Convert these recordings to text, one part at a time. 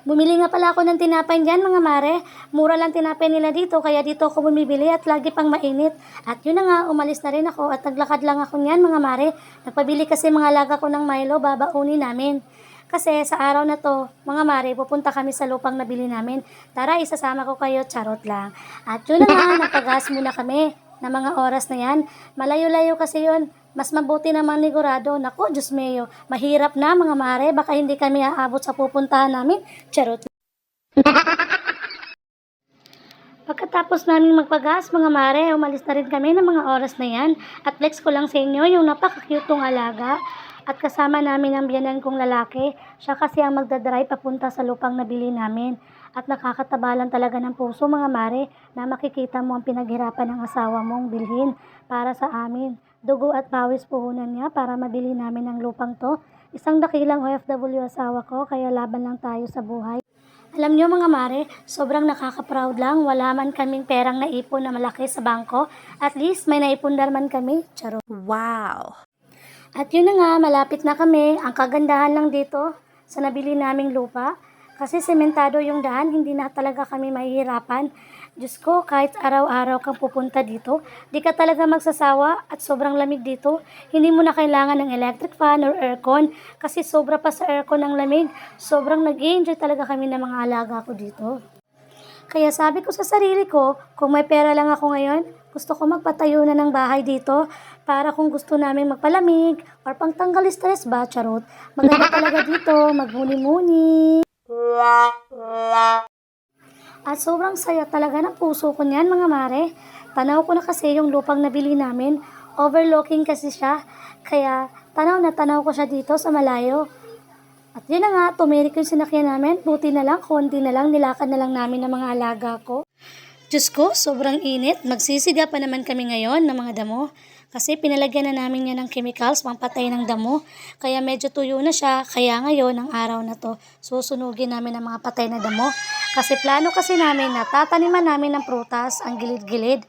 Bumili nga pala ako ng tinapay dyan mga mare. Mura lang tinapay nila dito kaya dito ako bumibili at lagi pang mainit. At yun na nga, umalis na rin ako at naglakad lang ako niyan mga mare. Nagpabili kasi mga alaga ko ng Milo, babaunin namin. Kasi sa araw na to, mga mare, pupunta kami sa lupang nabili namin. Tara, isasama ko kayo, charot lang. At yun na nga, nagpagas muna kami na mga oras na yan. Malayo-layo kasi yun. Mas mabuti namang nigurado. Naku, Diyos mio, mahirap na mga mare. Baka hindi kami aabot sa pupuntahan namin. Charot. Pagkatapos namin magpagas, mga mare, umalis na rin kami ng mga oras na yan. At flex ko lang sa inyo yung napaka-cute alaga. At kasama namin ang biyanan kong lalaki. Siya kasi ang magdadrive papunta sa lupang nabili namin. At nakakatabalan talaga ng puso mga mare na makikita mo ang pinaghirapan ng asawa mong bilhin para sa amin. Dugo at pawis puhunan niya para mabili namin ang lupang to. Isang dakilang OFW asawa ko kaya laban lang tayo sa buhay. Alam niyo mga mare, sobrang nakaka-proud lang. Wala man kaming perang naipon na malaki sa bangko. At least may naipundar man kami. Charot. Wow! At yun na nga, malapit na kami. Ang kagandahan lang dito sa nabili naming lupa. Kasi sementado yung daan, hindi na talaga kami mahihirapan. Diyos ko, kahit araw-araw kang pupunta dito, di ka talaga magsasawa at sobrang lamig dito. Hindi mo na kailangan ng electric fan or aircon kasi sobra pa sa aircon ang lamig. Sobrang nag-enjoy talaga kami ng mga alaga ko dito. Kaya sabi ko sa sarili ko, kung may pera lang ako ngayon, gusto ko magpatayo na ng bahay dito para kung gusto namin magpalamig or pangtanggal stress ba, charot. Maganda talaga dito, magmuni-muni. At sobrang saya talaga ng puso ko niyan mga mare. Tanaw ko na kasi yung lupang nabili namin. Overlooking kasi siya. Kaya tanaw na tanaw ko siya dito sa malayo. At yun na nga, tumirik yung sinakyan namin. Buti na lang, konti na lang, nilakad na lang namin ng mga alaga ko. Diyos ko, sobrang init. Magsisiga pa naman kami ngayon ng mga damo. Kasi pinalagyan na namin yan ng chemicals, pampatay ng damo. Kaya medyo tuyo na siya. Kaya ngayon, ang araw na to, susunugin namin ang mga patay na damo. Kasi plano kasi namin na tataniman namin ng prutas, ang gilid-gilid.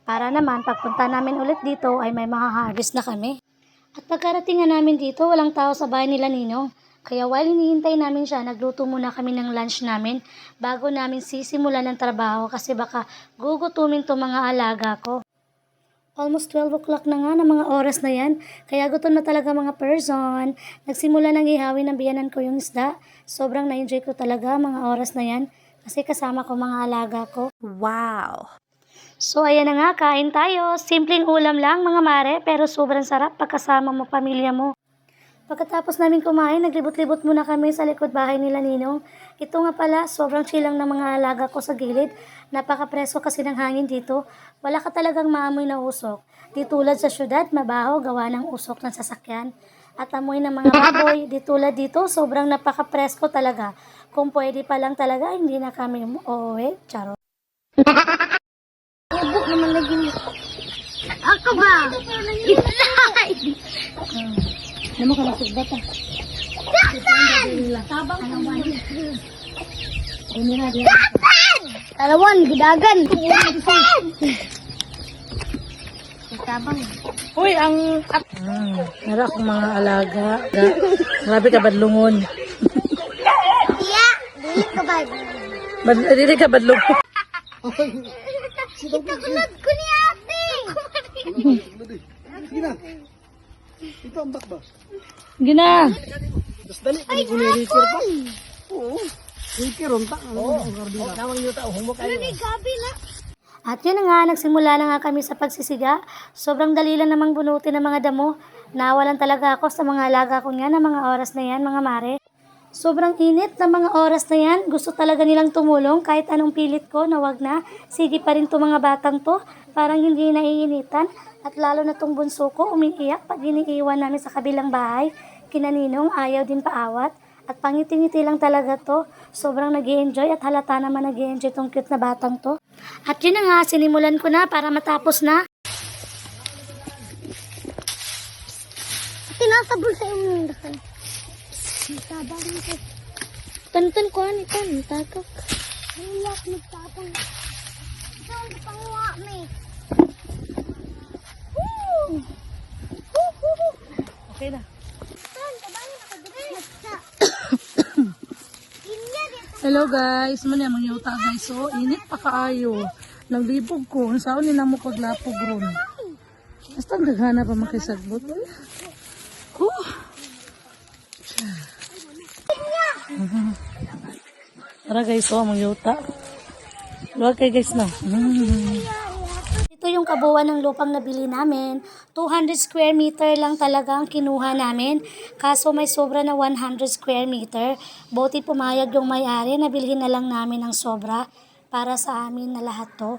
Para naman, pagpunta namin ulit dito, ay may mahaharvest na kami. At pagkarating nga namin dito, walang tao sa bahay nila Ninong. Kaya while hinihintay namin siya, nagluto muna kami ng lunch namin bago namin sisimulan ng trabaho kasi baka gugutumin to mga alaga ko. Almost 12 o'clock na nga ng mga oras na yan, kaya gutom na talaga mga person. Nagsimula nang ihawin ng biyanan ko yung isda. Sobrang na-enjoy ko talaga mga oras na yan kasi kasama ko mga alaga ko. Wow! So ayan na nga, kain tayo. Simpleng ulam lang mga mare pero sobrang sarap pagkasama mo pamilya mo. Pagkatapos namin kumain, naglibot-libot muna kami sa likod bahay nila Ninong. Ito nga pala, sobrang chill lang ng mga alaga ko sa gilid. Napaka-presko kasi ng hangin dito. Wala ka talagang maamoy na usok. Di tulad sa syudad, mabaho, gawa ng usok ng sasakyan. At amoy ng mga baboy, di tulad dito, sobrang napaka-presko talaga. Kung pwede pa lang talaga, hindi na kami uuwi. Charot. Ubo naman naging... Ako ba? Naman ka nasugbat ah. Tabang Ano ba? Talawan, gidagan. Tabang. Uy, ang... Nara akong mga alaga. Grabe ka badlungon. Tiya, dili ka ba? Dili ka badlungon. Itakulad ko ni ate. Sige na. Ito ang bakba. Gina. Tapos dali ka ni record pa. Oo. Record on ta. Oo. Tawang niyo ta humok kayo. Ano ni gabi na? At yun na nga, nagsimula na nga kami sa pagsisiga. Sobrang dali lang namang bunutin ng mga damo. Nawalan talaga ako sa mga alaga ko niyan ng mga oras na yan, mga mare. Sobrang init ng mga oras na yan. Gusto talaga nilang tumulong kahit anong pilit ko na wag na. Sige pa rin to mga batang to. Parang hindi naiinitan. At lalo na tong bunso ko, umiiyak pag iniiwan namin sa kabilang bahay. Kinaninong, ayaw din paawat. At pangiti-ngiti lang talaga to. Sobrang nag-i-enjoy at halata naman nag-i-enjoy tong cute na batang to. At yun na nga, sinimulan ko na para matapos na. Tinasabol sa imong dakan. Tabang ko. Tantan ko ani tan, tagak. Hilak magtabang. Saan pangwa me? Okay na. Tan, kabalo na ka dito. Ginya dito. Hello guys, man yung yuta guys. So, init pa kaayo. Naglibog ko. Ang saan nila mo paglapog ron. Basta ang daghana pa makisagbot. Tara guys, so, mga yuta. Luwag kayo guys na. Ito yung kabuuan ng lupang nabili namin. 200 square meter lang talaga ang kinuha namin. Kaso may sobra na 100 square meter. Buti pumayag yung may-ari na bilhin na lang namin ng sobra para sa amin na lahat to.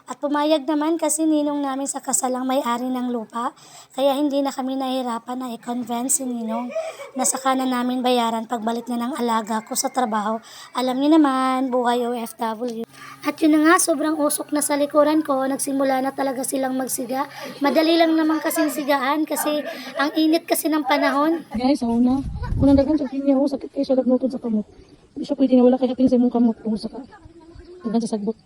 At pumayag naman kasi ninong namin sa kasalang may-ari ng lupa. Kaya hindi na kami nahirapan na i-convince si ninong na saka na namin bayaran pagbalik na ng alaga ko sa trabaho. Alam niyo naman, buhay OFW. At yun na nga, sobrang usok na sa likuran ko, nagsimula na talaga silang magsiga. Madali lang naman kasing sigaan kasi ang init kasi ng panahon. Guys, sa una. Unang dagan sa kanya, sakit kayo siya nagnutod sa kamot. Hindi siya pwede na wala kaya pinsa mong kamot. Saka, dagan sa sagbot.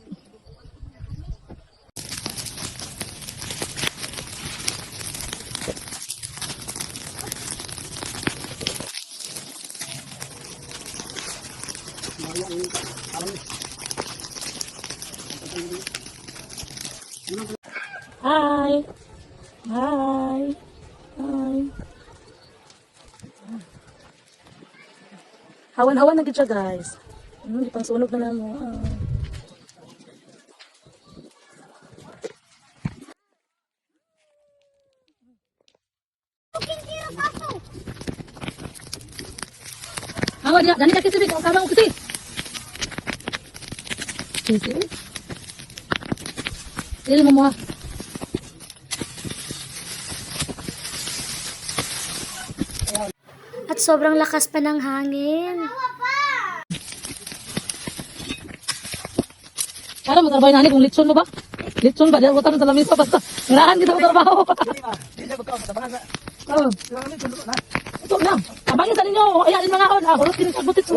Hi! Hi! Hi! Hawan-hawan na gid siya guys. Di pang sunog na namo. Hawa dia, dani ka kasi kau kamang kasi. Kasi. Dili mo mo. At sobrang lakas pa ng hangin. Para mo trabaho nani kung litson mo ba? Litson ba? Diyan ko tanong sa lamisa basta. Ngarahan kita mo trabaho. Oh. Ito na. Abangin sa ninyo. Ayanin mga on. Hulot din sa butit.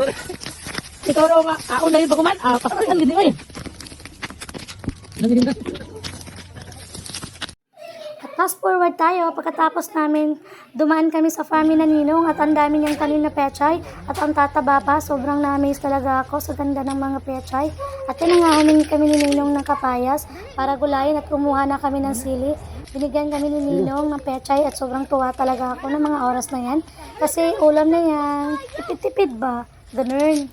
Ikaw raw nga. Aon na yun baguman. Pasakan gini mo eh. Nagiging ka. Fast forward tayo, pagkatapos namin dumaan kami sa farm na ninong at ang dami niyang tanim na pechay at ang tataba pa, sobrang na-amaze talaga ako sa ganda ng mga pechay. At yun nga, humingi kami ni ninong ng kapayas para gulayin at kumuha na kami ng sili. Binigyan kami ni ninong ng pechay at sobrang tuwa talaga ako ng mga oras na yan kasi ulam na yan, tipid-tipid ba? Ganun.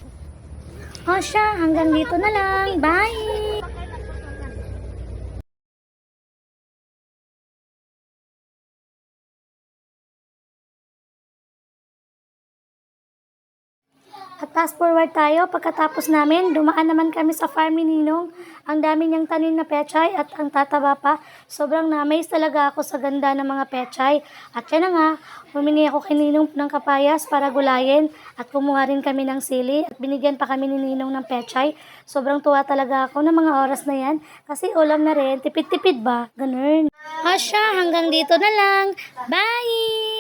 O siya, hanggang dito na lang. Bye! At fast forward tayo, pagkatapos namin, dumaan naman kami sa farm ni Ninong. Ang dami niyang tanim na pechay at ang tataba pa. Sobrang na-amaze talaga ako sa ganda ng mga pechay. At yan na nga, humingi ako kay Ninong ng kapayas para gulayin at kumuha rin kami ng sili. At binigyan pa kami ni Ninong ng pechay. Sobrang tuwa talaga ako ng mga oras na yan. Kasi ulam na rin, tipid-tipid ba? Ganun. Asya, hanggang dito na lang. Bye!